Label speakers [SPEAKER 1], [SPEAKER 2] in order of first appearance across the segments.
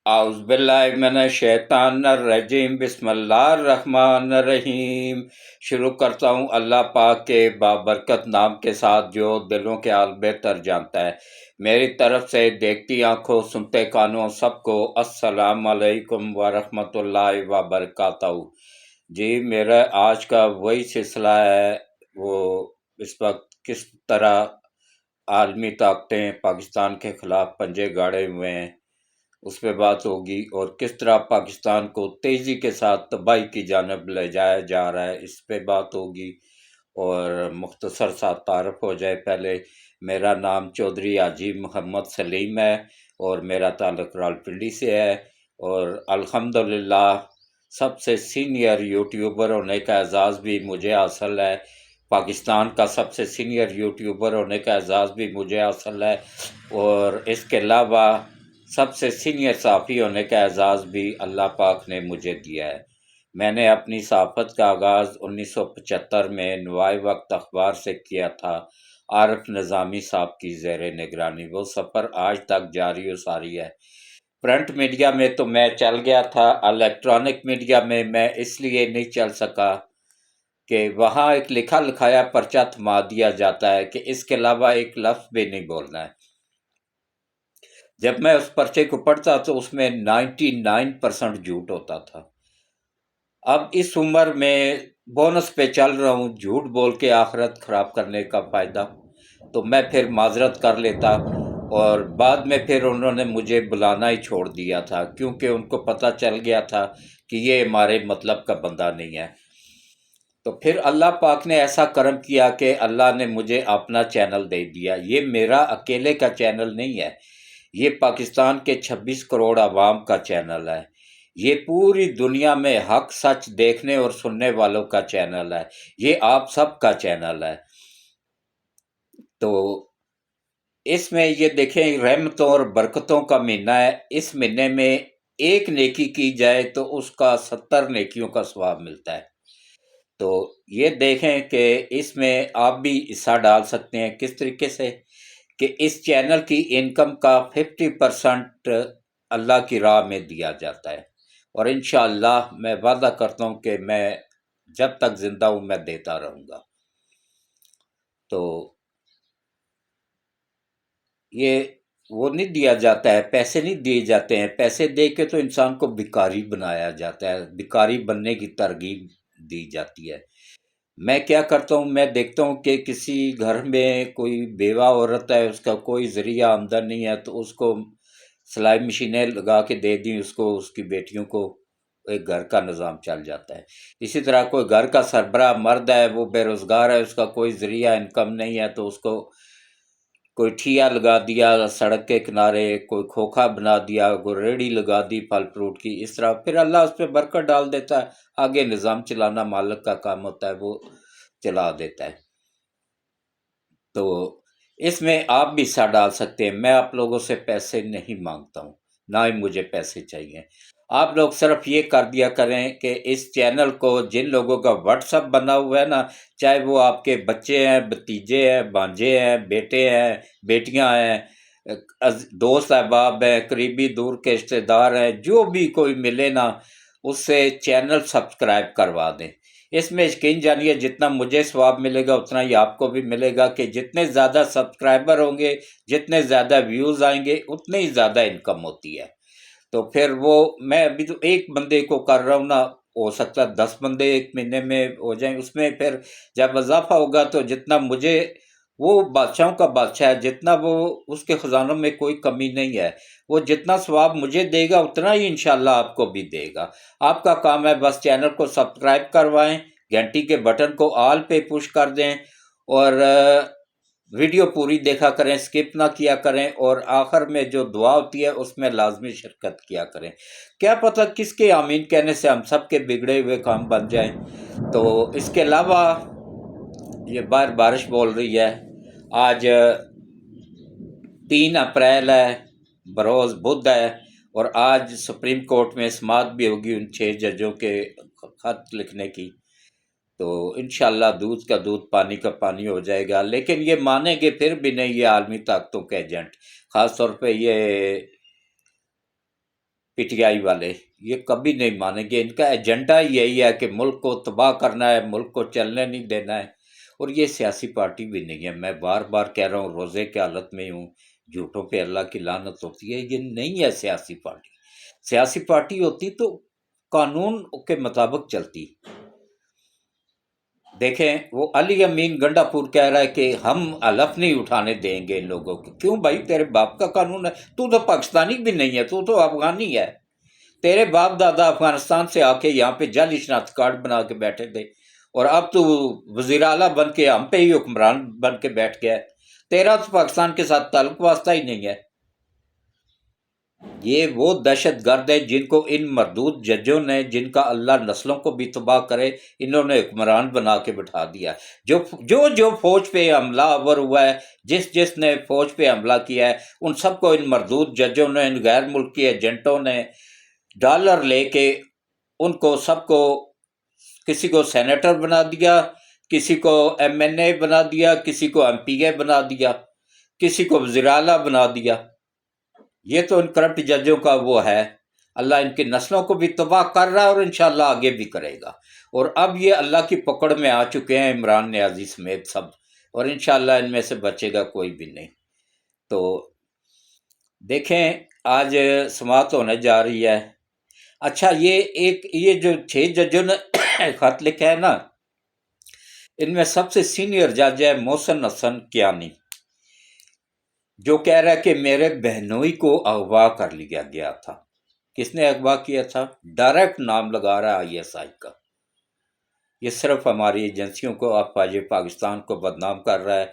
[SPEAKER 1] اعوذ باللہ من الشیطان الرجیم، بسم اللہ الرحمن الرحیم۔ شروع کرتا ہوں اللہ پاک کے بابرکت نام کے ساتھ جو دلوں کے حال بہتر جانتا ہے۔ میری طرف سے دیکھتی آنکھوں سنتے کانوں سب کو السلام علیکم ورحمۃ اللہ وبرکاتہ۔ جی میرا آج کا وہی سلسلہ ہے، وہ اس وقت کس طرح عالمی طاقتیں پاکستان کے خلاف پنجے گاڑے ہوئے ہیں اس پہ بات ہوگی، اور کس طرح پاکستان کو تیزی کے ساتھ تباہی کی جانب لے جایا جا رہا ہے اس پہ بات ہوگی، اور مختصر سا تعارف ہو جائے۔ پہلے میرا نام چودھری حاجی محمد سلیم ہے اور میرا تعلق راولپنڈی سے ہے، اور الحمدللہ سب سے سینئر یوٹیوبر ہونے کا اعزاز بھی مجھے حاصل ہے، پاکستان کا سب سے سینئر یوٹیوبر ہونے کا اعزاز بھی مجھے حاصل ہے، اور اس کے علاوہ سب سے سینئر صحافی ہونے کا اعزاز بھی اللہ پاک نے مجھے دیا ہے۔ میں نے اپنی صحافت کا آغاز 1975 میں نوائے وقت اخبار سے کیا تھا، عارف نظامی صاحب کی زیر نگرانی۔ وہ سفر آج تک جاری و ساری ہے۔ پرنٹ میڈیا میں تو میں چل گیا تھا، الیکٹرانک میڈیا میں اس لیے نہیں چل سکا کہ وہاں ایک لکھا لکھایا پرچہ تھما دیا جاتا ہے کہ اس کے علاوہ ایک لفظ بھی نہیں بولنا ہے۔ جب میں اس پرچے کو پڑھتا تو اس میں 99% جھوٹ ہوتا تھا۔ اب اس عمر میں بونس پہ چل رہا ہوں، جھوٹ بول کے آخرت خراب کرنے کا فائدہ، تو میں پھر معذرت کر لیتا، اور بعد میں پھر انہوں نے مجھے بلانا ہی چھوڑ دیا تھا، کیونکہ ان کو پتہ چل گیا تھا کہ یہ ہمارے مطلب کا بندہ نہیں ہے۔ تو پھر اللہ پاک نے ایسا کرم کیا کہ اللہ نے مجھے اپنا چینل دے دیا۔ یہ میرا اکیلے کا چینل نہیں ہے، یہ پاکستان کے 26 کروڑ عوام کا چینل ہے، یہ پوری دنیا میں حق سچ دیکھنے اور سننے والوں کا چینل ہے، یہ آپ سب کا چینل ہے۔ تو اس میں یہ دیکھیں رحمتوں اور برکتوں کا مہینہ ہے، اس مہینے میں ایک نیکی کی جائے تو اس کا 70 نیکیوں کا ثواب ملتا ہے۔ تو یہ دیکھیں کہ اس میں آپ بھی حصہ ڈال سکتے ہیں، کس طریقے سے کہ اس چینل کی انکم کا 50% اللہ کی راہ میں دیا جاتا ہے، اور انشاءاللہ میں وعدہ کرتا ہوں کہ میں جب تک زندہ ہوں میں دیتا رہوں گا۔ تو یہ وہ نہیں دیا جاتا ہے، پیسے نہیں دیے جاتے ہیں، پیسے دے کے تو انسان کو بھکاری بنایا جاتا ہے، بھکاری بننے کی ترغیب دی جاتی ہے۔ میں کیا کرتا ہوں، میں دیکھتا ہوں کہ کسی گھر میں کوئی بیوہ عورت ہے، اس کا کوئی ذریعہ آمدن نہیں ہے، تو اس کو سلائی مشینیں لگا کے دے دیں، اس کو اس کی بیٹیوں کو، ایک گھر کا نظام چل جاتا ہے۔ اسی طرح کوئی گھر کا سربراہ مرد ہے، وہ بے روزگار ہے، اس کا کوئی ذریعہ انکم نہیں ہے، تو اس کو کوئی ٹھیا لگا دیا سڑک کے کنارے، کوئی کھوکھا بنا دیا، کوئی ریڑھی لگا دی پھل فروٹ کی، اس طرح پھر اللہ اس پہ برکت ڈال دیتا ہے۔ آگے نظام چلانا مالک کا کام ہوتا ہے، وہ چلا دیتا ہے۔ تو اس میں آپ بھی حصہ ڈال سکتے ہیں، میں آپ لوگوں سے پیسے نہیں مانگتا ہوں، نہ ہی مجھے پیسے چاہیے۔ آپ لوگ صرف یہ کر دیا کریں کہ اس چینل کو جن لوگوں کا واٹس ایپ بنا ہوا ہے نا، چاہے وہ آپ کے بچے ہیں، بھتیجے ہیں، بھانجے ہیں، بیٹے ہیں، بیٹیاں ہیں، دوست احباب ہیں، قریبی دور کے رشتے دار ہیں، جو بھی کوئی ملے نا، اس سے چینل سبسکرائب کروا دیں۔ اس میں یقین جانیے جتنا مجھے ثواب ملے گا اتنا ہی آپ کو بھی ملے گا، کہ جتنے زیادہ سبسکرائبر ہوں گے، جتنے زیادہ ویوز آئیں گے، اتنے ہی زیادہ انکم ہوتی ہے۔ تو پھر وہ میں ابھی تو ایک بندے کو کر رہا ہوں نا، ہو سکتا ہے 10 بندے ایک مہینے میں ہو جائیں، اس میں پھر جب اضافہ ہوگا تو جتنا مجھے، وہ بادشاہوں کا بادشاہ ہے، جتنا وہ اس کے خزانوں میں کوئی کمی نہیں ہے، وہ جتنا ثواب مجھے دے گا اتنا ہی انشاءاللہ آپ کو بھی دے گا۔ آپ کا کام ہے بس چینل کو سبسکرائب کروائیں، گھنٹی کے بٹن کو آل پہ پش کر دیں، اور ویڈیو پوری دیکھا کریں، سکپ نہ کیا کریں، اور آخر میں جو دعا ہوتی ہے اس میں لازمی شرکت کیا کریں۔ کیا پتہ کس کے آمین کہنے سے ہم سب کے بگڑے ہوئے کام بن جائیں۔ تو اس کے علاوہ یہ باہر بارش بول رہی ہے، آج 3 اپریل ہے، بروز بدھ ہے، اور آج سپریم کورٹ میں سماعت بھی ہوگی ان 6 ججوں کے خط لکھنے کی۔ تو انشاءاللہ دودھ کا دودھ پانی کا پانی ہو جائے گا، لیکن یہ مانیں گے پھر بھی نہیں یہ عالمی طاقتوں کے ایجنٹ، خاص طور پہ یہ پی ٹی آئی والے یہ کبھی نہیں مانیں گے. ان کا ایجنڈا یہی ہے کہ ملک کو تباہ کرنا ہے، ملک کو چلنے نہیں دینا ہے. اور یہ سیاسی پارٹی بھی نہیں ہے. میں بار بار کہہ رہا ہوں، روزے کی حالت میں ہوں، جھوٹوں پہ اللہ کی لعنت ہوتی ہے. یہ نہیں ہے سیاسی پارٹی. سیاسی پارٹی ہوتی تو قانون کے مطابق چلتی. دیکھیں وہ علی امین گنڈا پور کہہ رہا ہے کہ ہم حلف نہیں اٹھانے دیں گے ان لوگوں کو. کیوں بھائی؟ تیرے باپ کا قانون ہے. تو پاکستانی بھی نہیں ہے، تو افغانی ہے. تیرے باپ دادا افغانستان سے آ کے یہاں پہ جعلی شناخت کارڈ بنا کے بیٹھے تھے، اور اب تو وزیر اعلیٰ بن کے ہم پہ ہی حکمران بن کے بیٹھ گیا ہے. تیرا تو پاکستان کے ساتھ تعلق واسطہ ہی نہیں ہے. یہ وہ دہشت گرد ہے جن کو ان مردود ججوں نے، جن کا اللہ نسلوں کو بھی تباہ کرے، انہوں نے حکمران بنا کے بٹھا دیا. جو فوج پہ حملہ آور ہوا ہے، جس نے فوج پہ حملہ کیا ہے، ان سب کو ان مردود ججوں نے، ان غیر ملکی ایجنٹوں نے ڈالر لے کے ان کو سب کو، کسی کو سینیٹر بنا دیا، کسی کو ایم این اے بنا دیا، کسی کو ایم پی اے بنا دیا، کسی کو وزیر اعلیٰ بنا دیا. یہ تو ان کرپٹ ججوں کا وہ ہے. اللہ ان کی نسلوں کو بھی تباہ کر رہا ہے اور انشاءاللہ آگے بھی کرے گا. اور اب یہ اللہ کی پکڑ میں آ چکے ہیں، عمران نیازی سمیت سب، اور انشاءاللہ ان میں سے بچے گا کوئی بھی نہیں. تو دیکھیں آج سماعت ہونے جا رہی ہے. اچھا یہ جو 6 ججوں نے خط لکھا ہے نا، ان میں سب سے سینئر جج ہے محسن حسن کیانی، جو کہہ رہا ہے کہ میرے بہنوئی کو اغوا کر لیا گیا تھا. کس نے اغوا کیا تھا؟ ڈائریکٹ نام لگا رہا ہے آئی ایس آئی کا. یہ صرف ہماری ایجنسیوں کو پاکستان کو بدنام کر رہا ہے،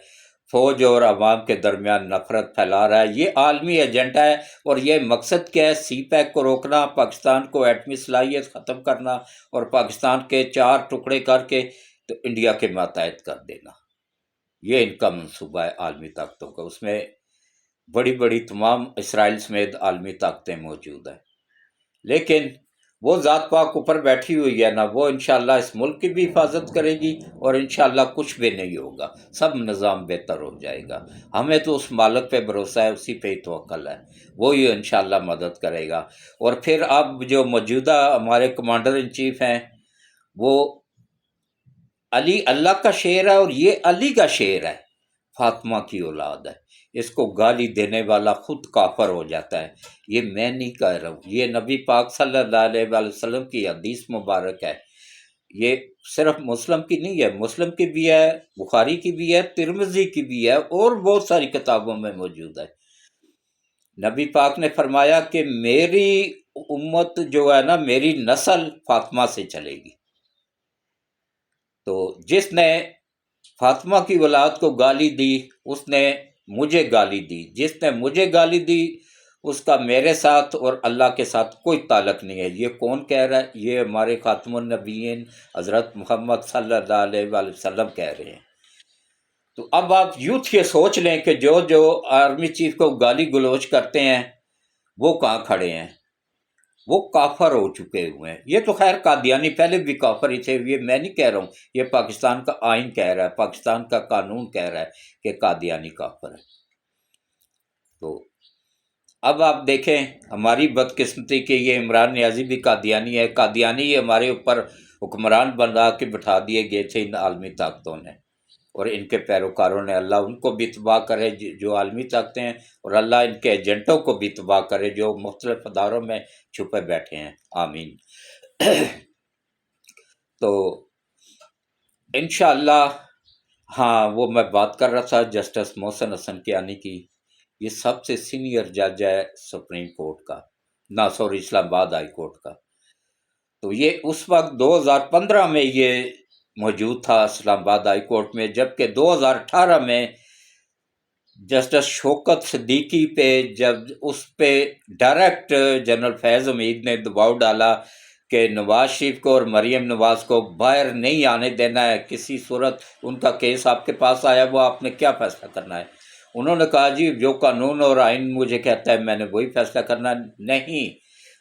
[SPEAKER 1] فوج اور عوام کے درمیان نفرت پھیلا رہا ہے. یہ عالمی ایجنڈا ہے. اور یہ مقصد کیا ہے؟ سی پیک کو روکنا، پاکستان کو ایٹمی صلاحیت ختم کرنا، اور پاکستان کے 4 ٹکڑے کر کے تو انڈیا کے ماتحت کر دینا. یہ ان کا منصوبہ ہے عالمی طاقتوں کا. اس میں بڑی بڑی تمام اسرائیل سمیت عالمی طاقتیں موجود ہیں. لیکن وہ ذات پاک اوپر بیٹھی ہوئی ہے نا، وہ انشاءاللہ اس ملک کی بھی حفاظت کرے گی، اور انشاءاللہ کچھ بھی نہیں ہوگا، سب نظام بہتر ہو جائے گا. ہمیں تو اس مالک پہ بھروسہ ہے، اسی پہ ہی توکل ہے، وہی انشاءاللہ مدد کرے گا. اور پھر اب جو موجودہ ہمارے کمانڈر ان چیف ہیں، وہ علی اللہ کا شعر ہے، اور یہ علی کا شعر ہے، فاطمہ کی اولاد ہے. اس کو گالی دینے والا خود کافر ہو جاتا ہے. یہ میں نہیں کہہ رہا ہوں، یہ نبی پاک صلی اللہ علیہ وآلہ وسلم کی حدیث مبارک ہے. یہ صرف مسلم کی نہیں ہے، مسلم کی بھی ہے، بخاری کی بھی ہے، ترمذی کی بھی ہے، اور بہت ساری کتابوں میں موجود ہے. نبی پاک نے فرمایا کہ میری امت جو ہے نا، میری نسل فاطمہ سے چلے گی. تو جس نے فاطمہ کی اولاد کو گالی دی، اس نے مجھے گالی دی. جس نے مجھے گالی دی، اس کا میرے ساتھ اور اللہ کے ساتھ کوئی تعلق نہیں ہے. یہ کون کہہ رہا ہے؟ یہ ہمارے خاتم النبیین حضرت محمد صلی اللہ علیہ وآلہ وسلم کہہ رہے ہیں. تو اب آپ یوتھ یہ سوچ لیں کہ جو آرمی چیف کو گالی گلوچ کرتے ہیں وہ کہاں کھڑے ہیں. وہ کافر ہو چکے ہوئے ہیں. یہ تو خیر قادیانی پہلے بھی کافر ہی تھے، یہ میں نہیں کہہ رہا ہوں، یہ پاکستان کا آئین کہہ رہا ہے، پاکستان کا قانون کہہ رہا ہے کہ قادیانی کافر ہے. تو اب آپ دیکھیں ہماری بدقسمتی کہ یہ عمران نیازی بھی قادیانی ہے. قادیانی ہمارے اوپر حکمران بنا کے بٹھا دیے گئے تھے ان عالمی طاقتوں نے اور ان کے پیروکاروں نے. اللہ ان کو بھی تباہ کرے جو عالمی طاقتیں ہیں، اور اللہ ان کے ایجنٹوں کو بھی تباہ کرے جو مختلف اداروں میں چھپے بیٹھے ہیں. آمین. تو انشاءاللہ ہاں، وہ میں بات کر رہا تھا جسٹس محسن حسن کیانی کی. یہ سب سے سینئر جج ہے سپریم کورٹ کا، اسلام آباد ہائی کورٹ کا. تو یہ اس وقت 2015 میں یہ موجود تھا اسلام آباد ہائی کورٹ میں، جبکہ 2018 میں جسٹس شوکت صدیقی پہ جب اس پہ ڈائریکٹ جنرل فیض حمید نے دباؤ ڈالا کہ نواز شریف کو اور مریم نواز کو باہر نہیں آنے دینا ہے کسی صورت. ان کا کیس آپ کے پاس آیا، وہ آپ نے کیا فیصلہ کرنا ہے؟ انہوں نے کہا جی جو قانون اور آئین مجھے کہتا ہے میں نے وہی فیصلہ کرنا. نہیں،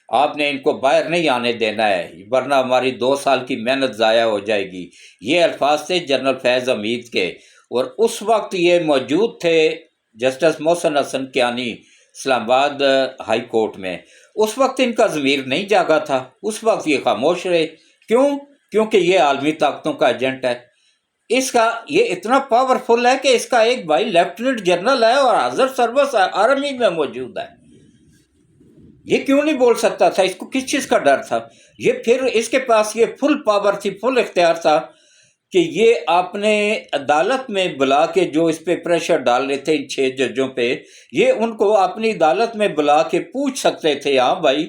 [SPEAKER 1] آپ نے ان کو باہر نہیں آنے دینا ہے ورنہ ہماری 2 سال کی محنت ضائع ہو جائے گی. یہ الفاظ تھے جنرل فیض حمید کے. اور اس وقت یہ موجود تھے جسٹس محسن حسن کیانی اسلام آباد ہائی کورٹ میں، اس وقت ان کا ضمیر نہیں جاگا تھا، اس وقت یہ خاموش رہے۔ کیوں؟ کیونکہ یہ عالمی طاقتوں کا ایجنٹ ہے، اس کا یہ اتنا پاورفل ہے کہ اس کا ایک بھائی لیفٹیننٹ جنرل ہے اور حاضر سروس آرمی میں موجود ہے۔ یہ کیوں نہیں بول سکتا تھا؟ اس کو کس چیز کا ڈر تھا؟ یہ پھر اس کے پاس یہ فل پاور تھی، فل اختیار تھا کہ یہ اپنے عدالت میں بلا کے جو اس پہ پریشر ڈال رہے تھے ان 6 ججوں پہ، یہ ان کو اپنی عدالت میں بلا کے پوچھ سکتے تھے، ہاں بھائی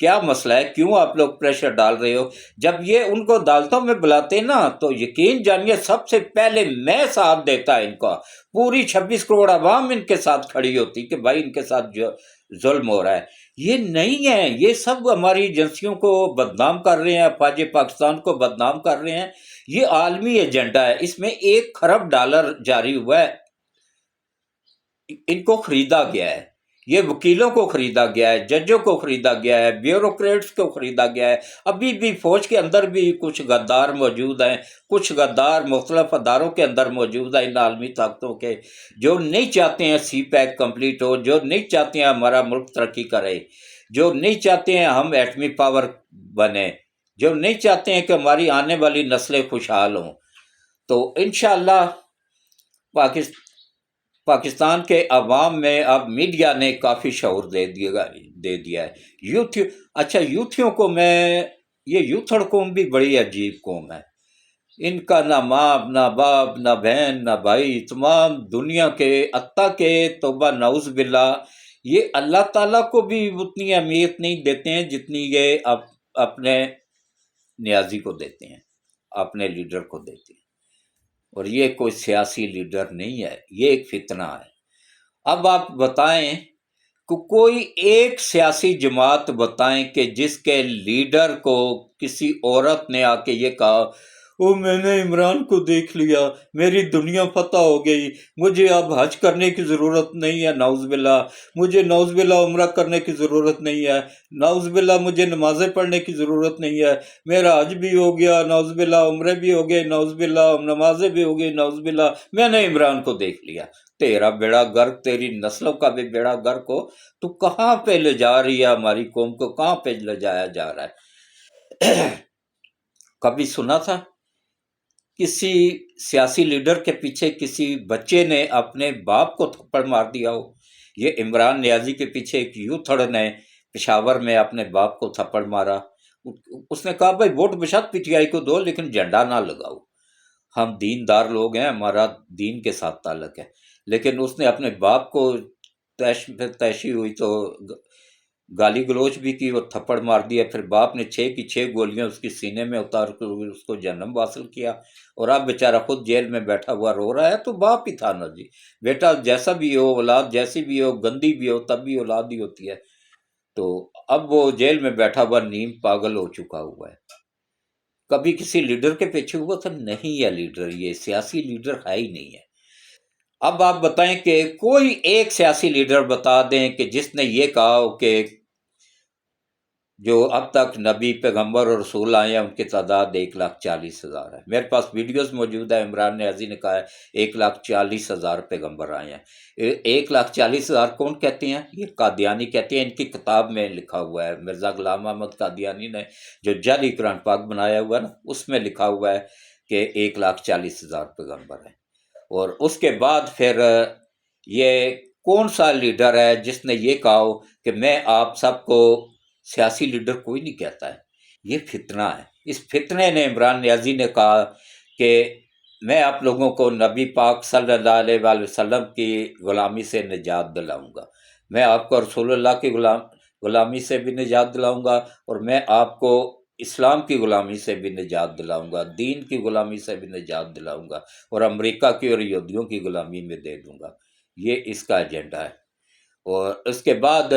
[SPEAKER 1] کیا مسئلہ ہے، کیوں آپ لوگ پریشر ڈال رہے ہو؟ جب یہ ان کو عدالتوں میں بلاتے نا تو یقین جانیے سب سے پہلے میں ساتھ دیتا ان کا، پوری 26 کروڑ عوام ان کے ساتھ کھڑی ہوتی کہ بھائی ان کے ساتھ جو ظلم ہو رہا ہے۔ یہ نہیں ہے، یہ سب ہماری ایجنسیوں کو بدنام کر رہے ہیں، افواج پاکستان کو بدنام کر رہے ہیں۔ یہ عالمی ایجنڈا ہے، اس میں $1 کھرب جاری ہوا ہے، ان کو خریدا گیا ہے، یہ وکیلوں کو خریدا گیا ہے، ججوں کو خریدا گیا ہے، بیوروکریٹس کو خریدا گیا ہے۔ ابھی بھی فوج کے اندر بھی کچھ غدار موجود ہیں، کچھ غدار مختلف اداروں کے اندر موجود ہیں ان عالمی طاقتوں کے، جو نہیں چاہتے ہیں سی پیک کمپلیٹ ہو، جو نہیں چاہتے ہیں ہمارا ملک ترقی کرے، جو نہیں چاہتے ہیں ہم ایٹمی پاور بنے، جو نہیں چاہتے ہیں کہ ہماری آنے والی نسلیں خوشحال ہوں۔ تو انشاءاللہ پاکستان کے عوام میں اب میڈیا نے کافی شعور دے دیا ہے۔ اچھا یوتھیوں کو یہ یوتھڑ قوم بھی بڑی عجیب قوم ہے، ان کا نہ ماں نہ باپ نہ بہن نہ بھائی، تمام دنیا کے حتیٰ کہ توبہ نعوذ باللہ یہ اللہ تعالیٰ کو بھی اتنی اہمیت نہیں دیتے ہیں جتنی یہ اپنے نیازی کو دیتے ہیں، اپنے لیڈر کو دیتے ہیں۔ اور یہ کوئی سیاسی لیڈر نہیں ہے، یہ ایک فتنہ ہے۔ اب آپ بتائیں کہ کوئی ایک سیاسی جماعت بتائیں کہ جس کے لیڈر کو کسی عورت نے آ کے یہ کہا او میں نے عمران کو دیکھ لیا، میری دنیا فتح ہو گئی، مجھے اب حج کرنے کی ضرورت نہیں ہے، نعوذ باللہ مجھے نعوذ باللہ عمرہ کرنے کی ضرورت نہیں ہے، نعوذ باللہ مجھے نمازیں پڑھنے کی ضرورت نہیں ہے، میرا حج بھی ہو گیا، نعوذ باللہ عمرے بھی ہو گئے، نعوذ باللہ نمازیں بھی ہو گئی، نعوذ باللہ میں نے عمران کو دیکھ لیا۔ تیرا بیڑا گرک، تیری نسلوں کا بھی بیڑا گرک ہو، تو کہاں پہ لے جا رہی ہے ہماری قوم کو، کہاں پہ لے جایا جا رہا ہے؟ کبھی سنا تھا کسی سیاسی لیڈر کے پیچھے کسی بچے نے اپنے باپ کو تھپڑ مار دیا ہو؟ یہ عمران نیازی کے پیچھے ایک یوتھڑ نے پشاور میں اپنے باپ کو تھپڑ مارا، اس نے کہا بھائی ووٹ بشک پی ٹی آئی کو دو لیکن جھنڈا نہ لگاؤ، ہم دیندار لوگ ہیں، ہمارا دین کے ساتھ تعلق ہے۔ لیکن اس نے اپنے باپ کو تیشی ہوئی تو گالی گلوچ بھی کی اور تھپڑ مار دیا، پھر باپ نے 6 کی 6 گولیاں اس کی سینے میں اتار کر اس کو جنم حاصل کیا، اور اب بیچارہ خود جیل میں بیٹھا ہوا رو رہا ہے۔ تو باپ ہی تھا نا جی، بیٹا جیسا بھی ہو، اولاد جیسی بھی ہو، گندی بھی ہو، تب بھی اولاد ہی ہوتی ہے۔ تو اب وہ جیل میں بیٹھا ہوا نیم پاگل ہو چکا ہوا ہے۔ کبھی کسی لیڈر کے پیچھے ہوا تھا؟ نہیں ہے لیڈر، یہ سیاسی لیڈر ہے ہی نہیں ہے۔ اب آپ بتائیں کہ کوئی ایک سیاسی لیڈر بتا دیں کہ جس نے یہ کہا ہو کہ جو اب تک نبی پیغمبر اور رسول آئے ہیں ان کی تعداد 1,40,000 ہے۔ میرے پاس ویڈیوز موجود ہے، عمران نیازی نے کہا ہے 1,40,000 پیغمبر آئے ہیں۔ 1,40,000 کون کہتے ہیں؟ یہ قادیانی کہتے ہیں، ان کی کتاب میں لکھا ہوا ہے، مرزا غلام احمد قادیانی نے جو جعلی قرآن پاک بنایا ہوا ہے نا، اس میں لکھا ہوا ہے کہ 1,40,000 پیغمبر ہیں۔ اور اس کے بعد پھر یہ کون سا لیڈر ہے جس نے یہ کہا ہو کہ میں آپ سب کو، سیاسی لیڈر کوئی نہیں کہتا ہے، یہ فتنہ ہے۔ اس فتنے نے عمران نیازی نے کہا کہ میں آپ لوگوں کو نبی پاک صلی اللہ علیہ وآلہ وسلم کی غلامی سے نجات دلاؤں گا، میں آپ کو رسول اللہ کی غلامی سے بھی نجات دلاؤں گا، اور میں آپ کو اسلام کی غلامی سے بھی نجات دلاؤں گا، دین کی غلامی سے بھی نجات دلاؤں گا، اور امریکہ کی اور یہودیوں کی غلامی میں دے دوں گا۔ یہ اس کا ایجنڈا ہے۔ اور اس کے بعد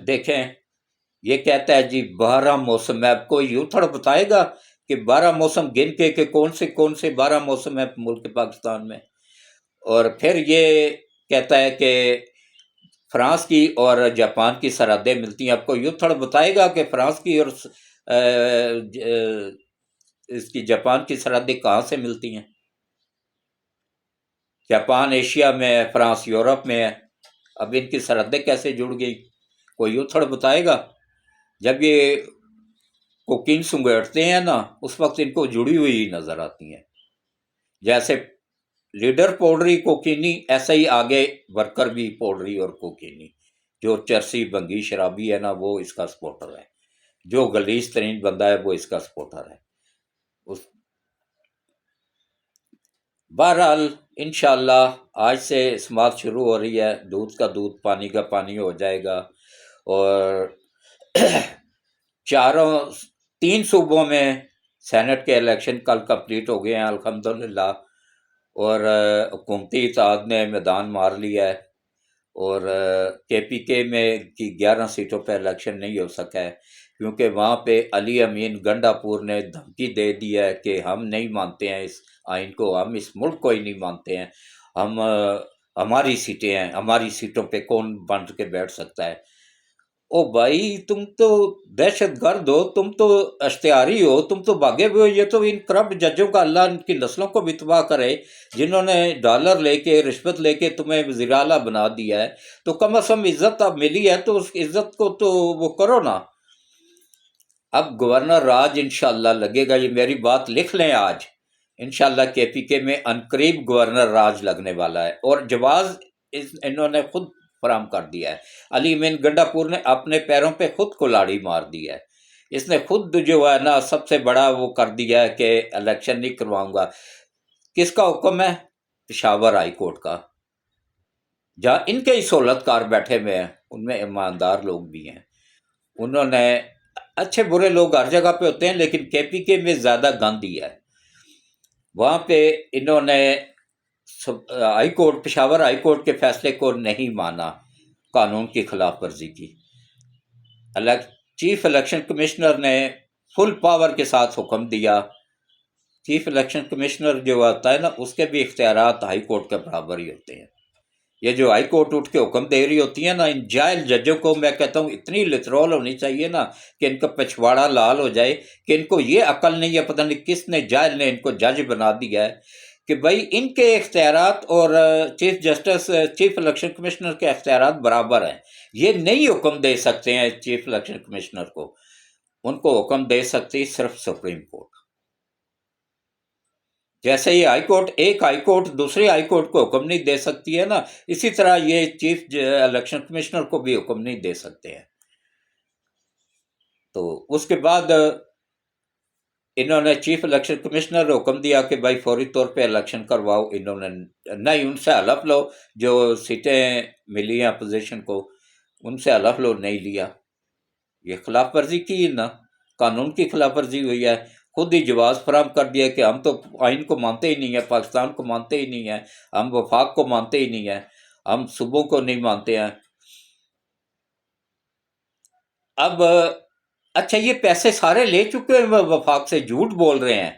[SPEAKER 1] دیکھیں یہ کہتا ہے جی 12 موسم میں، اب کوئی یوتھڑ بتائے گا کہ 12 موسم گن کے کون سے 12 موسم ہیں ملک پاکستان میں؟ اور پھر یہ کہتا ہے کہ فرانس کی اور جاپان کی سرحدیں ملتی ہیں۔ اب کوئی یوتھڑ بتائے گا کہ فرانس کی اور اس کی جاپان کی سرحدیں کہاں سے ملتی ہیں؟ جاپان ایشیا میں ہے، فرانس یورپ میں ہے۔ اب ان کی سرحدیں کیسے جڑ گئی، کوئی اتھڑ بتائے گا؟ جب یہ کوکین سنگھیڑتے ہیں نا اس وقت ان کو جڑی ہوئی نظر آتی ہیں، جیسے لیڈر پاؤڈری کوکینی، ایسا ہی آگے ورکر بھی پاؤڈری اور کوکینی۔ جو چرسی بنگی شرابی ہے نا وہ اس کا سپورٹر ہے، جو غلیظ ترین بندہ ہے وہ اس کا سپورٹر ہے۔ بہرحال انشاءاللہ آج سے سماعت شروع ہو رہی ہے، دودھ کا دودھ پانی کا پانی ہو جائے گا، اور تین صوبوں میں سینٹ کے الیکشن کل کمپلیٹ ہو گئے ہیں الحمدللہ، اور حکومتی اتحاد نے میدان مار لیا ہے، اور کے پی کے میں کی 11 سیٹوں پہ الیکشن نہیں ہو سکا ہے، کیونکہ وہاں پہ علی امین گنڈا پور نے دھمکی دے دی ہے کہ ہم نہیں مانتے ہیں اس آئین کو، ہم اس ملک کو ہی نہیں مانتے ہیں، ہماری سیٹیں ہیں، ہماری سیٹوں پہ کون بانٹ کے بیٹھ سکتا ہے؟ او بھائی تم تو دہشت گرد ہو، تم تو اشتہاری ہو، تم تو بھاگے ہوئے ہو۔ یہ تو ان کرپٹ ججوں کا اللہ ان کی نسلوں کو بھی تباہ کرے، جنہوں نے ڈالر لے کے رشوت لے کے تمہیں وزیر اعلیٰ بنا دیا ہے، تو کم از کم عزت اب ملی ہے تو اس عزت کو تو وہ کرو نا۔ اب گورنر راج انشاءاللہ لگے گا، یہ میری بات لکھ لیں آج، انشاءاللہ کے پی کے میں عنقریب گورنر راج لگنے والا ہے، اور جواز انہوں نے خود فراہم کر دیا ہے۔ علی امین گنڈا پور نے اپنے پیروں پہ خود کلاڑی مار دی ہے، اس نے خود جو ہے نا سب سے بڑا وہ کر دیا ہے کہ الیکشن نہیں کرواؤں گا۔ کس کا حکم ہے؟ پشاور ہائی کورٹ کا، جہاں ان کے ہی سہولت کار بیٹھے ہوئے ہیں، ان میں ایماندار لوگ بھی ہیں، انہوں نے اچھے برے لوگ ہر جگہ پہ ہوتے ہیں لیکن کے پی کے میں زیادہ گند ہی ہے، وہاں پہ انہوں نے high court Peshawar high court کے فیصلے کو نہیں مانا، قانون کی خلاف ورزی کی۔ چیف الیکشن کمشنر نے فل پاور کے ساتھ حکم دیا، چیف الیکشن کمشنر جو ہوتا ہے نا اس کے بھی اختیارات ہائی کورٹ کے برابر ہی ہوتے ہیں۔ یہ جو ہائی کورٹ اٹھ کے حکم دے رہی ہوتی ہیں نا، ان جائل ججوں کو میں کہتا ہوں اتنی لترول ہونی چاہیے نا کہ ان کا پچھواڑا لال ہو جائے، کہ ان کو یہ عقل نہیں ہے، پتہ نہیں کس نے جائل نے ان کو جج بنا دیا ہے کہ بھائی ان کے اختیارات اور چیف الیکشن کمشنر کے اختیارات برابر ہیں، یہ نہیں حکم دے سکتے ہیں چیف الیکشن کمشنر کو، ان کو حکم دے سکتی صرف سپریم کورٹ۔ جیسے یہ ہائی کورٹ ایک ہائی کورٹ دوسری ہائی کورٹ کو حکم نہیں دے سکتی ہے نا، اسی طرح یہ چیف الیکشن کمشنر کو بھی حکم نہیں دے سکتے ہیں۔ تو اس کے بعد انہوں نے چیف الیکشن کمشنر نے حکم دیا کہ بھائی فوری طور پہ الیکشن کرواؤ، انہوں نے نہیں، ان سے حلف لو، جو سیٹیں ملی ہیں اپوزیشن کو ان سے حلف لو، نہیں لیا، یہ خلاف ورزی کی نا، قانون کی خلاف ورزی ہوئی ہے، خود ہی جواز فراہم کر دیا کہ ہم تو آئین کو مانتے ہی نہیں ہیں، پاکستان کو مانتے ہی نہیں ہیں، ہم وفاق کو مانتے ہی نہیں ہیں، ہم صوبوں کو نہیں مانتے ہیں۔ اب اچھا یہ پیسے سارے لے چکے ہیں وفاق سے، جھوٹ بول رہے ہیں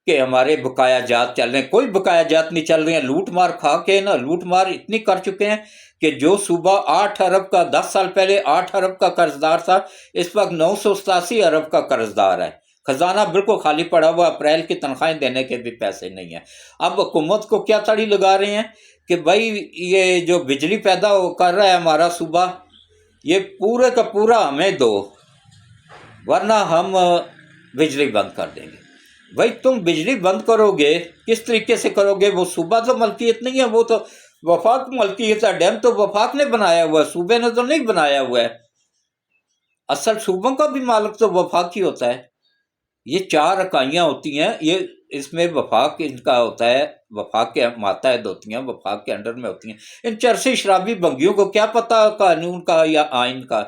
[SPEAKER 1] کہ ہمارے بقایا جات چل رہے ہیں، کوئی بقایا جات نہیں چل رہے ہیں، لوٹ مار کھا کے نا، لوٹ مار اتنی کر چکے ہیں کہ جو صوبہ 8 ارب کا 10 سال پہلے 8 ارب کا قرض دار تھا، اس وقت 987 ارب کا قرض دار ہے، خزانہ بالکل خالی پڑا ہوا، اپریل کی تنخواہیں دینے کے بھی پیسے نہیں ہیں۔ اب حکومت کو کیا تڑی لگا رہے ہیں کہ بھائی یہ جو بجلی پیدا کر رہا ہے ہمارا صوبہ، یہ پورے کا پورا ہمیں دو ورنہ ہم بجلی بند کر دیں گے۔ بھائی تم بجلی بند کرو گے کس طریقے سے کرو گے؟ وہ صوبہ تو ملکیت نہیں ہے، وہ تو وفاق ملکیت ہے، ڈیم تو وفاق نے بنایا ہوا ہے، صوبے نے تو نہیں بنایا ہوا ہے، اصل صوبوں کا بھی مالک تو وفاق ہی ہوتا ہے۔ یہ 4 اکائیاں ہوتی ہیں، یہ اس میں وفاق ان کا ہوتا ہے، وفاق کے ماتحت ہوتی ہیں، وفاق کے انڈر میں ہوتی ہیں۔ ان چرسی شرابی بنگیوں کو کیا پتہ قانون کا یا آئین کا،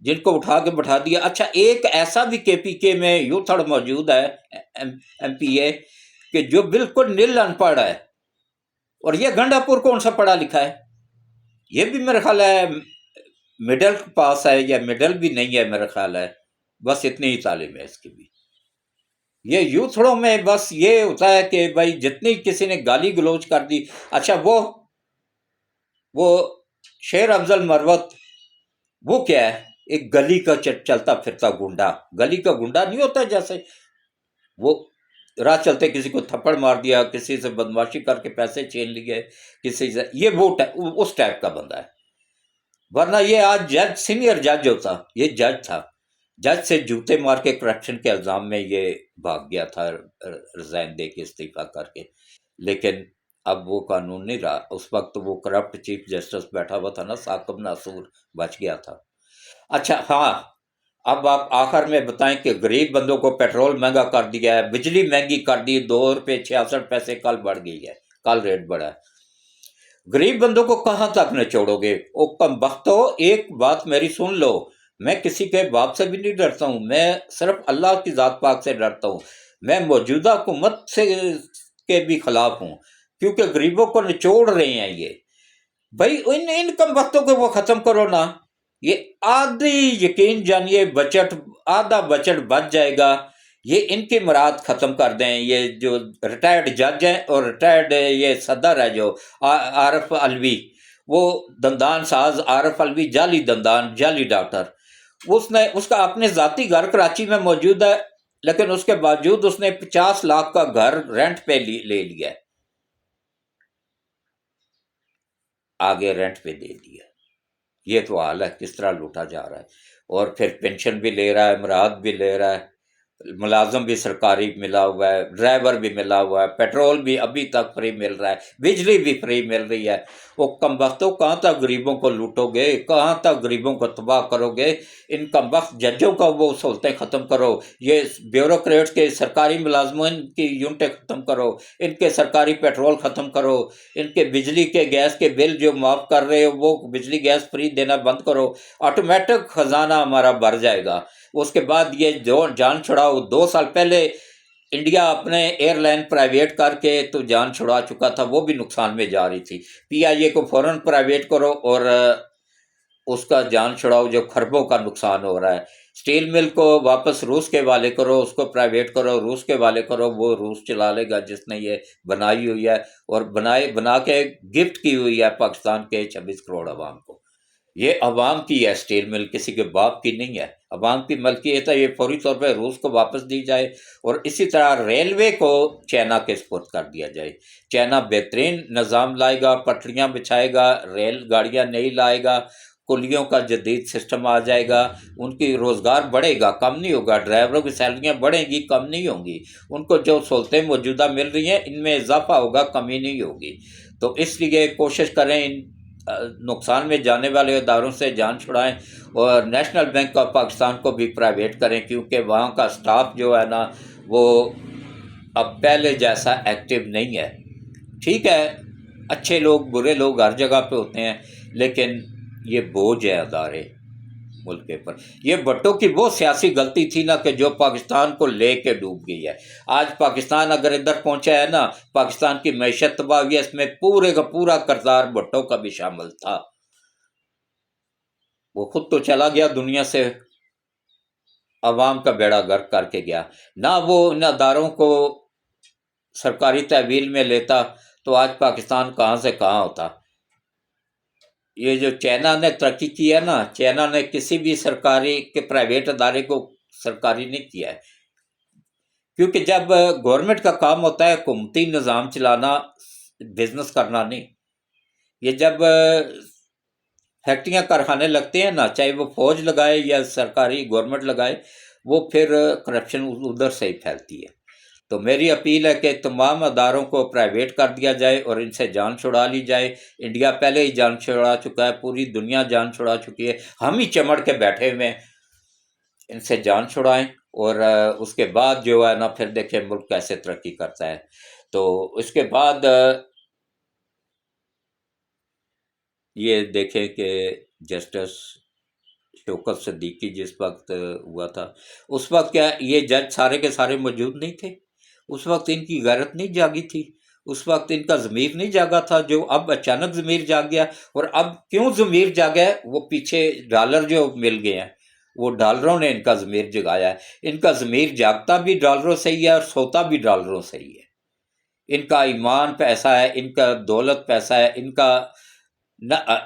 [SPEAKER 1] جن کو اٹھا کے بٹھا دیا۔ اچھا ایک ایسا بھی کے پی کے میں یوتھڑ موجود ہے ایم پی اے کہ جو بالکل نل ان پڑھ ہے، اور یہ گنڈا پور کون سا پڑھا لکھا ہے؟ یہ بھی میرے خیال ہے مڈل پاس ہے، یا مڈل بھی نہیں ہے میرے خیال ہے، بس اتنی ہی تعلیم ہے اس کی بھی۔ یہ یوتھڑوں میں بس یہ ہوتا ہے کہ بھائی جتنی کسی نے گالی گلوچ کر دی، اچھا وہ شیر افضل مروت وہ کیا ہے؟ ایک گلی کا چلتا پھرتا گنڈا، گلی کا گنڈا نہیں ہوتا جیسے وہ راہ چلتے کسی کو تھپڑ مار دیا، کسی سے بدماشی کر کے پیسے چھین لیے، کسی سے، یہ وہ اس ٹائپ کا بندہ ہے۔ ورنہ یہ آج جج، سینئر جج ہوتا، یہ جج تھا، جج سے جوتے مار کے کرپشن کے الزام میں یہ بھاگ گیا تھا، ریزائن دے کے، استعفیٰ کر کے۔ لیکن اب وہ قانون نہیں رہا، اس وقت وہ کرپٹ چیف جسٹس بیٹھا ہوا تھا نا، ثاقب ناصور، بچ گیا تھا۔ اچھا ہاں، اب آپ آخر میں بتائیں کہ غریب بندوں کو پیٹرول مہنگا کر دیا ہے، بجلی مہنگی کر دی، 2 روپے 66 پیسے کل بڑھ گئی ہے، کل ریٹ بڑھا ہے۔ غریب بندوں کو کہاں تک نچوڑو گے؟ او کم بختو، ایک بات میری سن لو، میں کسی کے باپ سے بھی نہیں ڈرتا ہوں، میں صرف اللہ کی ذات پاک سے ڈرتا ہوں، میں موجودہ حکومت سے کے بھی خلاف ہوں، کیونکہ غریبوں کو نچوڑ رہے ہیں یہ۔ بھائی ان کم وقتوں کو وہ ختم کرو نا، یہ آدھی، یقین جانیے بجٹ، آدھا بجٹ بچ جائے گا، یہ ان کی مراد ختم کر دیں۔ یہ جو ریٹائرڈ جج ہیں اور ریٹائرڈ یہ صدر ہے جو عارف علوی، وہ دندان ساز عارف علوی، جعلی دندان، جعلی ڈاکٹر، اس کا اپنے ذاتی گھر کراچی میں موجود ہے، لیکن اس کے باوجود اس نے 50 لاکھ کا گھر رینٹ پہ لے لیا ہے، آگے رینٹ پہ دے دیا۔ یہ تو حال ہے، کس طرح لوٹا جا رہا ہے۔ اور پھر پینشن بھی لے رہا ہے، امراض بھی لے رہا ہے، ملازم بھی سرکاری ملا ہوا ہے، ڈرائیور بھی ملا ہوا ہے، پیٹرول بھی ابھی تک فری مل رہا ہے، بجلی بھی فری مل رہی ہے۔ وہ کم بختوں، کہاں تک غریبوں کو لوٹو گے؟ کہاں تک غریبوں کو تباہ کرو گے؟ ان کم بخت ججوں کا وہ سہولتیں ختم کرو، یہ بیوروکریٹ کے سرکاری ملازمین کی یونٹیں ختم کرو، ان کے سرکاری پیٹرول ختم کرو، ان کے بجلی کے گیس کے بل جو معاف کر رہے ہو وہ بجلی گیس فری دینا بند کرو، آٹومیٹک خزانہ ہمارا بھر جائے گا۔ اس کے بعد یہ جو جان چھڑاؤ، 2 سال پہلے انڈیا اپنے ایئر لائن پرائیویٹ کر کے تو جان چھڑا چکا تھا، وہ بھی نقصان میں جا رہی تھی۔ پی آئی اے کو فوراً پرائیویٹ کرو اور اس کا جان چھڑاؤ جو خربوں کا نقصان ہو رہا ہے۔ اسٹیل مل کو واپس روس کے والے کرو، اس کو پرائیویٹ کرو، روس کے والے کرو، وہ روس چلا لے گا جس نے یہ بنائی ہوئی ہے، اور بنا کے گفٹ کی ہوئی ہے پاکستان کے 26 کروڑ عوام کو۔ یہ عوام کی ہے اسٹیل مل، کسی کے باپ کی نہیں ہے، عوام کی ملکیت ہے، یہ فوری طور پہ روس کو واپس دی جائے۔ اور اسی طرح ریلوے کو چائنا کے سپرد کر دیا جائے۔ چائنا بہترین نظام لائے گا، پٹریاں بچھائے گا، ریل گاڑیاں نہیں لائے گا، کلیوں کا جدید سسٹم آ جائے گا، ان کی روزگار بڑھے گا، کم نہیں ہوگا، ڈرائیوروں کی سیلریاں بڑھیں گی، کم نہیں ہوں گی، ان کو جو سہولتیں موجودہ مل رہی ہیں ان میں اضافہ ہوگا، کمی نہیں ہوگی۔ تو اس لیے کوشش کریں ان نقصان میں جانے والے اداروں سے جان چھڑائیں، اور نیشنل بینک آف پاکستان کو بھی پرائیویٹ کریں، کیونکہ وہاں کا سٹاف جو ہے نا وہ اب پہلے جیسا ایکٹیو نہیں ہے۔ ٹھیک ہے، اچھے لوگ برے لوگ ہر جگہ پہ ہوتے ہیں، لیکن یہ بوجھ ہے ادارے ملک کے پر۔ یہ بھٹو کی وہ سیاسی غلطی تھی نا کہ جو پاکستان کو لے کے ڈوب گئی ہے۔ آج پاکستان اگر ادھر پہنچا ہے نا، پاکستان کی معیشت تباہ ہوئی ہے، اس میں پورے کا پورا کردار بھٹو کا بھی شامل تھا۔ وہ خود تو چلا گیا دنیا سے، عوام کا بیڑا غرق کر کے گیا۔ نہ وہ ان اداروں کو سرکاری تحویل میں لیتا تو آج پاکستان کہاں سے کہاں ہوتا۔ یہ جو چائنا نے ترقی کی ہے نا، چائنا نے کسی بھی سرکاری کے پرائیویٹ ادارے کو سرکاری نہیں کیا ہے، کیونکہ جب گورنمنٹ کا کام ہوتا ہے حکومتی نظام چلانا، بزنس کرنا نہیں۔ یہ جب فیکٹریاں کارخانے لگتے ہیں نا، چاہے وہ فوج لگائے یا سرکاری گورنمنٹ لگائے، وہ پھر کرپشن ادھر سے ہی پھیلتی ہے۔ تو میری اپیل ہے کہ تمام اداروں کو پرائیویٹ کر دیا جائے اور ان سے جان چھڑا لی جائے۔ انڈیا پہلے ہی جان چھڑا چکا ہے، پوری دنیا جان چھڑا چکی ہے، ہم ہی چمڑ کے بیٹھے ہوئے ہیں۔ ان سے جان چھڑائیں، اور اس کے بعد جو ہے نا پھر دیکھیں ملک کیسے ترقی کرتا ہے۔ تو اس کے بعد یہ دیکھیں کہ جسٹس شوکت صدیقی جس وقت ہوا تھا، اس وقت کیا یہ جج سارے کے سارے موجود نہیں تھے؟ اس وقت ان کی غیرت نہیں جاگی تھی؟ اس وقت ان کا ضمیر نہیں جاگا تھا؟ جو اب اچانک ضمیر جاگ گیا۔ اور اب کیوں ضمیر جاگا ہے؟ وہ پیچھے ڈالر جو مل گئے ہیں، وہ ڈالروں نے ان کا ضمیر جگایا ہے۔ ان کا ضمیر جاگتا بھی ڈالروں سے ہی ہے اور سوتا بھی ڈالروں سے ہی ہے۔ ان کا ایمان پیسہ ہے، ان کا دولت پیسہ ہے، ان کا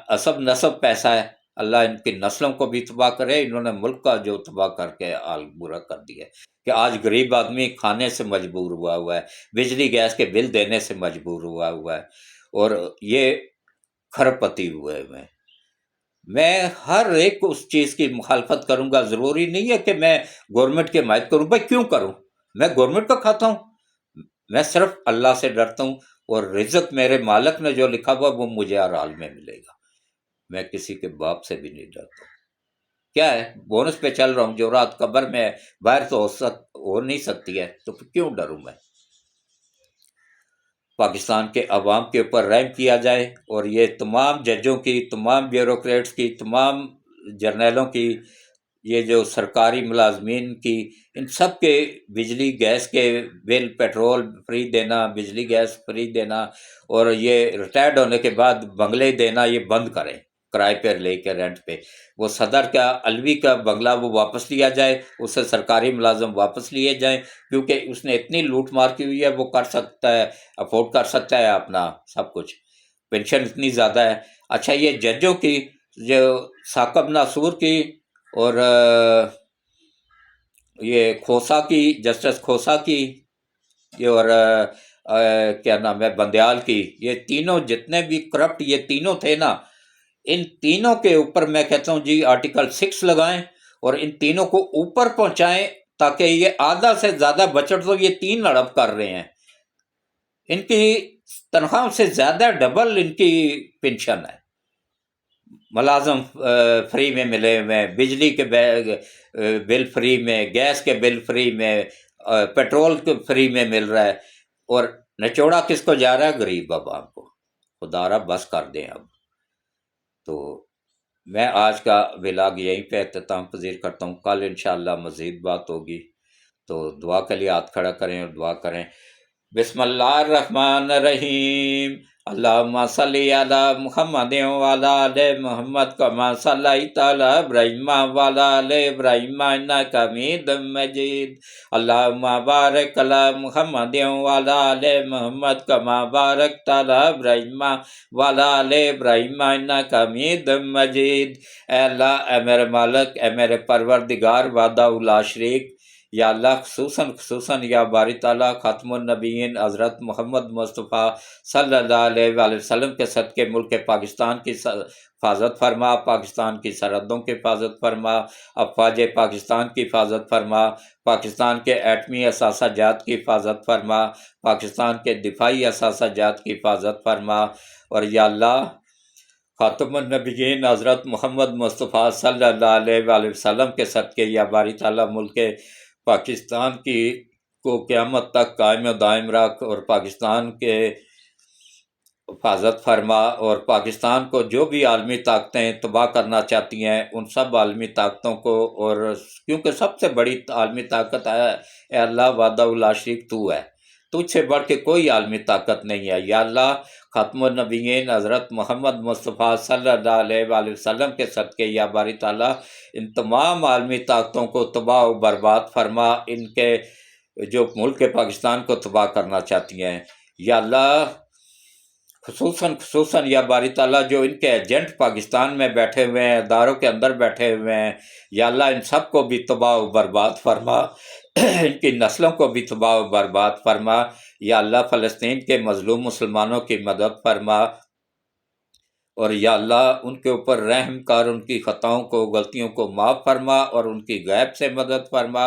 [SPEAKER 1] عصب نسب پیسہ ہے، اللہ ان کی نسلوں کو بھی تباہ کرے۔ انہوں نے ملک کا جو تباہ کر کے حال برا کر دیا ہے کہ آج غریب آدمی کھانے سے مجبور ہوا ہے، بجلی گیس کے بل دینے سے مجبور ہوا ہے، اور یہ کھرب پتی ہوئے میں ہر ایک اس چیز کی مخالفت کروں گا۔ ضروری نہیں ہے کہ میں گورنمنٹ کی حمایت کروں، بھائی کیوں کروں؟ میں گورنمنٹ کا کھاتا ہوں، میں صرف اللہ سے ڈرتا ہوں، اور رزق میرے مالک نے جو لکھا ہوا وہ مجھے ہر حال میں ملے گا۔ میں کسی کے باپ سے بھی نہیں ڈرتا ہوں۔ کیا ہے، بونس پہ چل رہا ہوں، جو رات قبر میں باہر تو ہو نہیں سکتی ہے، تو پھر کیوں ڈروں میں؟ پاکستان کے عوام کے اوپر رحم کیا جائے، اور یہ تمام ججوں کی، تمام بیوروکریٹس کی، تمام جرنیلوں کی، یہ جو سرکاری ملازمین کی، ان سب کے بجلی گیس کے بل، پیٹرول فری دینا، بجلی گیس فری دینا، اور یہ ریٹائرڈ ہونے کے بعد بنگلے دینا یہ بند کریں، کرائے پہ لے کے، رینٹ پہ۔ وہ صدر کا علوی کا بنگلہ وہ واپس لیا جائے، اس سے سرکاری ملازم واپس لیے جائیں، کیونکہ اس نے اتنی لوٹ مار کی ہوئی ہے، وہ کر سکتا ہے، افورڈ کر سکتا ہے اپنا سب کچھ، پینشن اتنی زیادہ ہے۔ اچھا، یہ ججوں کی، جو ثاقب ناصور کی، اور یہ کھوسا کی، جسٹس کھوسا کی، یہ، اور کیا نام ہے، بندیال کی، یہ تینوں جتنے بھی کرپٹ یہ تینوں تھے نا، ان تینوں کے اوپر میں کہتا ہوں جی آرٹیکل 6 لگائیں، اور ان تینوں کو اوپر پہنچائیں، تاکہ یہ آدھا سے زیادہ بجٹ تو یہ تین ہڑپ کر رہے ہیں، ان کی تنخواہوں سے زیادہ ڈبل ان کی پینشن ہے، ملازم فری میں ملے ہوئے، بجلی کے بل فری میں، گیس کے بل فری میں، پیٹرول کے فری میں مل رہا ہے، اور نچوڑا کس کو جا رہا ہے؟ غریب عوام کو۔ خدا را بس کر دیں اب۔ تو میں آج کا ولاگ یہیں پہ اختتام پذیر کرتا ہوں، کل انشاءاللہ مزید بات ہوگی، تو دعا کے لیے ہاتھ کھڑا کریں اور دعا کریں۔ بسم اللہ الرحمن الرحیم، اللہم صلی علی محمد وعلی آل محمد کما صلیت علی ابراہیم وعلی آل ابراہیم انک حمید مجید، اللہم بارک علی محمد وعلی آل محمد کما بارکت علی ابراہیم وعلی آل ابراہیم انک حمید مجید۔ اے اللہ، اے میرے مالک، اے میرے پروردگار وحدہ لا شریک، یا اللہ، خصوصاً یا باری تعالیٰ خاتم النبیین حضرت محمد مصطفیٰ صلی اللہ علیہ وآلہ وسلم کے صدقے ملک پاکستان کی حفاظت فرما، پاکستان کی سرحدوں کی حفاظت فرما، افواج پاکستان کی حفاظت فرما، پاکستان کے ایٹمی اثاثہ جات کی حفاظت فرما، پاکستان کے دفاعی اثاثہ جات کی حفاظت فرما، اور یا اللہ، خاتم النبیین حضرت محمد مصطفیٰ صلی اللہ علیہ وآلہ وسلم کے صدقے یا باری تعالیٰ ملک پاکستان کی کو قیامت تک قائم و دائم رکھ، اور پاکستان کے حفاظت فرما، اور پاکستان کو جو بھی عالمی طاقتیں تباہ کرنا چاہتی ہیں ان سب عالمی طاقتوں کو، اور کیونکہ سب سے بڑی عالمی طاقت ہے اے اللہ وحدہ لا شریک تو ہے، تجھ سے بڑھ کے کوئی عالمی طاقت نہیں ہے۔ یا اللہ، ختم النبیین حضرت محمد مصطفیٰ صلی اللہ علیہ وآلہ وسلم کے صدقے یا باری تعالیٰ ان تمام عالمی طاقتوں کو تباہ و برباد فرما، ان کے جو ملک پاکستان کو تباہ کرنا چاہتی ہیں۔ یا اللہ، خصوصاً یا باری تعالیٰ جو ان کے ایجنٹ پاکستان میں بیٹھے ہوئے ہیں، اداروں کے اندر بیٹھے ہوئے ہیں، یا اللہ ان سب کو بھی تباہ و برباد فرما، ان کی نسلوں کو بھی تباہ و برباد فرما۔ یا اللہ، فلسطین کے مظلوم مسلمانوں کی مدد فرما، اور یا اللہ ان کے اوپر رحم کر، ان کی خطاؤں کو، غلطیوں کو معاف فرما، اور ان کی غیب سے مدد فرما،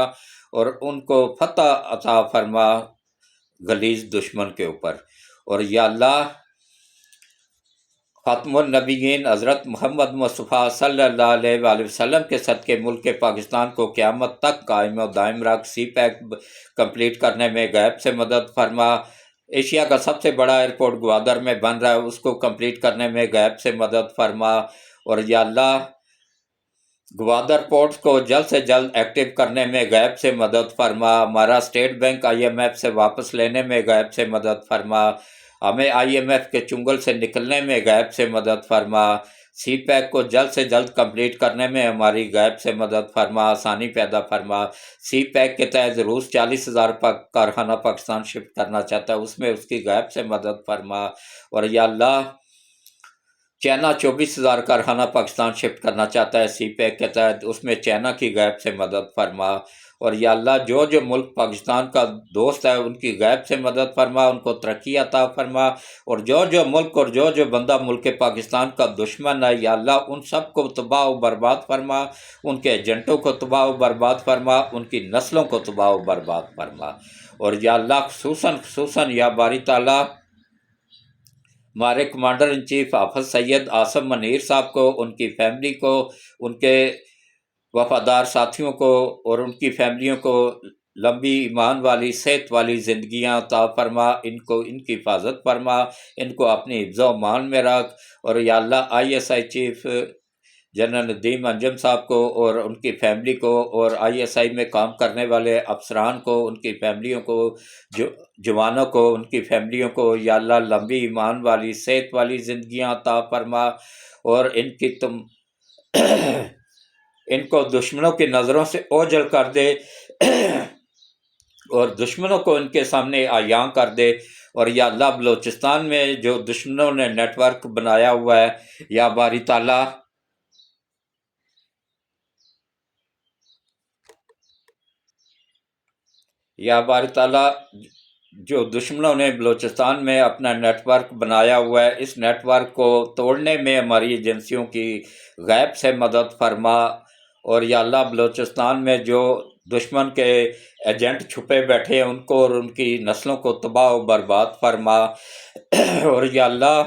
[SPEAKER 1] اور ان کو فتح عطا فرما غلیظ دشمن کے اوپر۔ اور یا اللہ، خاتم النبیین حضرت محمد مصطفیٰ صلی اللہ علیہ وآلہ وسلم کے صدقے ملک پاکستان کو قیامت تک قائم و دائم رکھ، سی پیک کمپلیٹ کرنے میں غیب سے مدد فرما۔ ایشیا کا سب سے بڑا ایئرپورٹ گوادر میں بن رہا ہے، اس کو کمپلیٹ کرنے میں غیب سے مدد فرما۔ اور یا اللہ، گوادر پورٹ کو جلد سے جلد ایکٹیو کرنے میں غیب سے مدد فرما، ہمارا اسٹیٹ بینک IMF سے واپس لینے میں غیب سے مدد فرما، ہمیں IMF کے چنگل سے نکلنے میں غیب سے مدد فرما، سی پیک کو جلد سے جلد کمپلیٹ کرنے میں ہماری غیب سے مدد فرما، آسانی پیدا فرما۔ سی پیک کے تحت روس 40,000 کارخانہ پاکستان شفٹ کرنا چاہتا ہے، اس میں اس کی غیب سے مدد فرما۔ اور یا اللہ، چائنا 24,000 کارخانہ پاکستان شفٹ کرنا چاہتا ہے سی پیک کے تحت، اس میں چائنا کی غیب سے مدد فرما، اور یا اللہ جو جو ملک پاکستان کا دوست ہے ان کی غیب سے مدد فرما، ان کو ترقی عطا فرما، اور جو جو ملک اور جو جو بندہ ملک پاکستان کا دشمن ہے یا اللہ ان سب کو تباہ و برباد فرما، ان کے ایجنٹوں کو تباہ و برباد فرما، ان کی نسلوں کو تباہ و برباد فرما، اور یا اللہ خصوصاً یا باری تعالیٰ ہمارے کمانڈر ان چیف حافظ سید آصم منیر صاحب کو، ان کی فیملی کو، ان کے وفادار ساتھیوں کو اور ان کی فیملیوں کو لمبی ایمان والی صحت والی زندگیاں عطا فرما، ان کو ان کی حفاظت فرما، ان کو اپنی حفظ و امان میں رکھ، اور یا اللہ ISI چیف جنرل ندیم انجم صاحب کو اور ان کی فیملی کو، اور ISI میں کام کرنے والے افسران کو، ان کی فیملیوں کو، جوانوں کو، ان کی فیملیوں کو یا اللہ لمبی ایمان والی صحت والی زندگیاں عطا فرما، اور ان کو دشمنوں کی نظروں سے اوجھل کر دے اور دشمنوں کو ان کے سامنے عیاں کر دے، اور یا اللہ بلوچستان میں جو دشمنوں نے نیٹ ورک بنایا ہوا ہے یا باری تعالیٰ جو دشمنوں نے بلوچستان میں اپنا نیٹ ورک بنایا ہوا ہے، اس نیٹ ورک کو توڑنے میں ہماری ایجنسیوں کی غیب سے مدد فرما، اور یا اللہ بلوچستان میں جو دشمن کے ایجنٹ چھپے بیٹھے ہیں ان کو اور ان کی نسلوں کو تباہ و برباد فرما، اور یا اللہ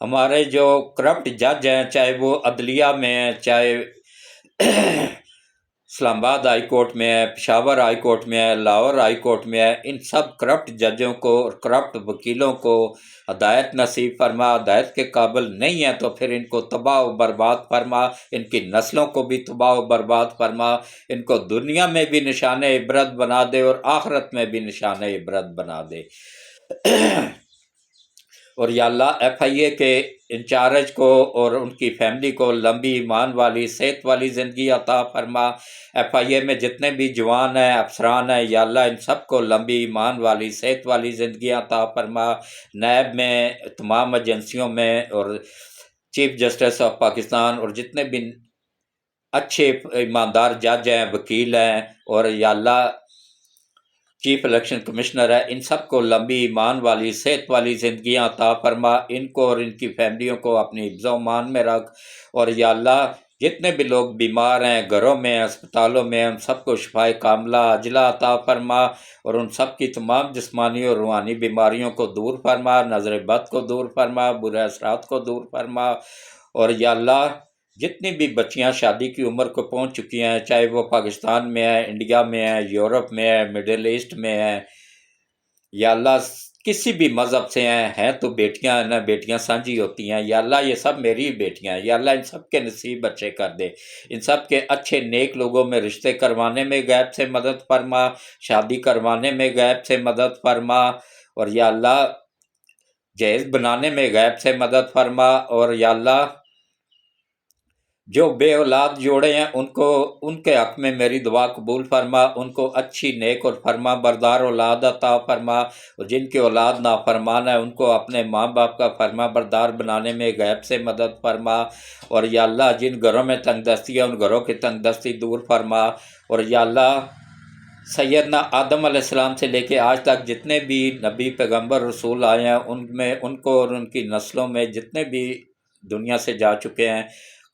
[SPEAKER 1] ہمارے جو کرپٹ جج ہیں، چاہے وہ عدلیہ میں ہیں، چاہے اسلام آباد ہائی کورٹ میں ہے، پشاور ہائی کورٹ میں ہے، لاہور ہائی کورٹ میں ہے، ان سب کرپٹ ججوں کو اور کرپٹ وکیلوں کو ہدایت نصیب فرما، ہدایت کے قابل نہیں ہیں تو پھر ان کو تباہ و برباد فرما، ان کی نسلوں کو بھی تباہ و برباد فرما، ان کو دنیا میں بھی نشان عبرت بنا دے اور آخرت میں بھی نشان عبرت بنا دے، اور یا اللہ FIA کے انچارج کو اور ان کی فیملی کو لمبی ایمان والی صحت والی زندگی عطا فرما، FIA میں جتنے بھی جوان ہیں، افسران ہیں، یا اللہ ان سب کو لمبی ایمان والی صحت والی زندگی عطا فرما، نیب میں، تمام ایجنسیوں میں، اور چیف جسٹس آف پاکستان اور جتنے بھی اچھے ایماندار جج ہیں، وکیل ہیں، اور یا اللہ چیف الیکشن کمشنر ہے، ان سب کو لمبی ایمان والی صحت والی زندگیاں عطا فرما، ان کو اور ان کی فیملیوں کو اپنی حفظ و امان میں رکھ، اور یا اللہ جتنے بھی لوگ بیمار ہیں، گھروں میں، اسپتالوں میں، ان سب کو شفائے کاملہ عاجلہ عطا فرما، اور ان سب کی تمام جسمانی اور روحانی بیماریوں کو دور فرما، نظر بد کو دور فرما، برے اثرات کو دور فرما، اور یا اللہ جتنی بھی بچیاں شادی کی عمر کو پہنچ چکی ہیں، چاہے وہ پاکستان میں ہیں، انڈیا میں ہیں، یورپ میں ہیں، مڈل ایسٹ میں ہیں، یا اللہ کسی بھی مذہب سے ہیں تو بیٹیاں نہ بیٹیاں سانجھی ہوتی ہیں، یا اللہ یہ سب میری بیٹیاں ہیں، یا اللہ ان سب کے نصیب اچھے کر دے، ان سب کے اچھے نیک لوگوں میں رشتے کروانے میں غیب سے مدد فرما، شادی کروانے میں غیب سے مدد فرما، اور یا اللہ جہیز بنانے میں غیب سے مدد فرما، اور یا اللہ جو بے اولاد جوڑے ہیں ان کے حق میں میری دعا قبول فرما، ان کو اچھی نیک اور فرما بردار اولاد عطا فرما، اور جن کی اولاد نافرمان ہے ان کو اپنے ماں باپ کا فرما بردار بنانے میں غیب سے مدد فرما، اور یا اللہ جن گھروں میں تنگ دستی ہے ان گھروں کی تنگ دستی دور فرما، اور یا اللہ سیدنا آدم علیہ السلام سے لے کے آج تک جتنے بھی نبی پیغمبر رسول آئے ہیں ان کو اور ان کی نسلوں میں جتنے بھی دنیا سے جا چکے ہیں،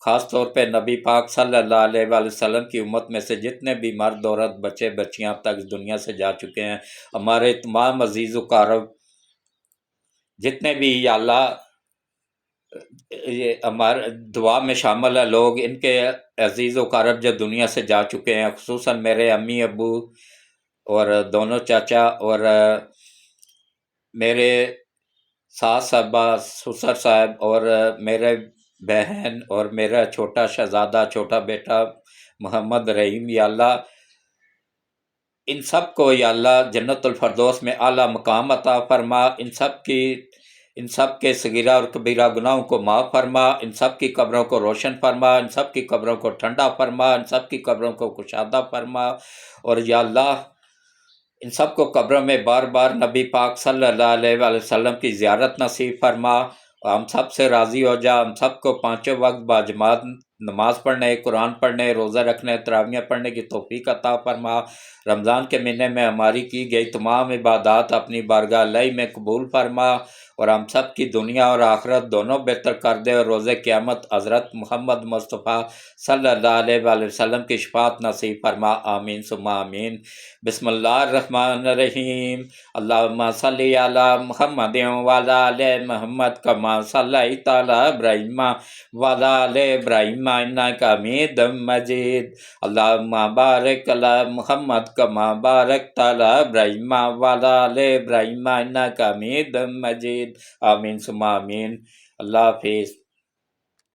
[SPEAKER 1] خاص طور پہ نبی پاک صلی اللہ علیہ وآلہ وسلم کی امت میں سے جتنے بھی مرد عورت بچے بچیاں اب تک اس دنیا سے جا چکے ہیں، ہمارے تمام عزیز و قارب جتنے بھی یا اللہ یہ ہمارے دعا میں شامل ہے لوگ، ان کے عزیز و قارب جو دنیا سے جا چکے ہیں، خصوصاً میرے امی ابو اور دونوں چاچا اور میرے ساس صاحبہ، سسر صاحب، اور میرے بہن اور میرا چھوٹا شہزادہ، چھوٹا بیٹا محمد رحیم، یا اللہ ان سب کو یا اللہ جنت الفردوس میں اعلیٰ مقام عطا فرما، ان سب کے صغیرہ اور کبیرہ گناہوں کو معاف فرما، ان سب کی قبروں کو روشن فرما، ان سب کی قبروں کو ٹھنڈا فرما، ان سب کی قبروں کو کشادہ فرما، اور یا اللہ ان سب کو قبروں میں بار بار نبی پاک صلی اللہ علیہ وآلہ وسلم کی زیارت نصیب فرما، ہم سب سے راضی ہو جا، ہم سب کو پانچوں وقت باجماعت نماز پڑھنے، قرآن پڑھنے، روزہ رکھنے، تراویحیں پڑھنے کی توفیق عطا فرما۔ رمضان کے مہینے میں ہماری کی گئی تمام عبادات اپنی بارگاہ الہی میں قبول فرما، اور ہم سب کی دنیا اور آخرت دونوں بہتر کر دے، اور روز قیامت حضرت محمد مصطفیٰ صلی اللہ علیہ وآلہ وسلم کی شفاعت نصیب فرما، آمین ثم آمین۔ بسم اللہ الرحمن الرحیم، اللہم صلی علی محمد وعلی آل محمد کما صلیت علی ابراہیم وعلی آل ابراہیم انک حمید مجید، اللہم بارک علی محمد کما بارکت علی ابراہیم وعلی آل ابراہیم انک حمید مجید، آمین ثم آمین۔ اللہ حافظ۔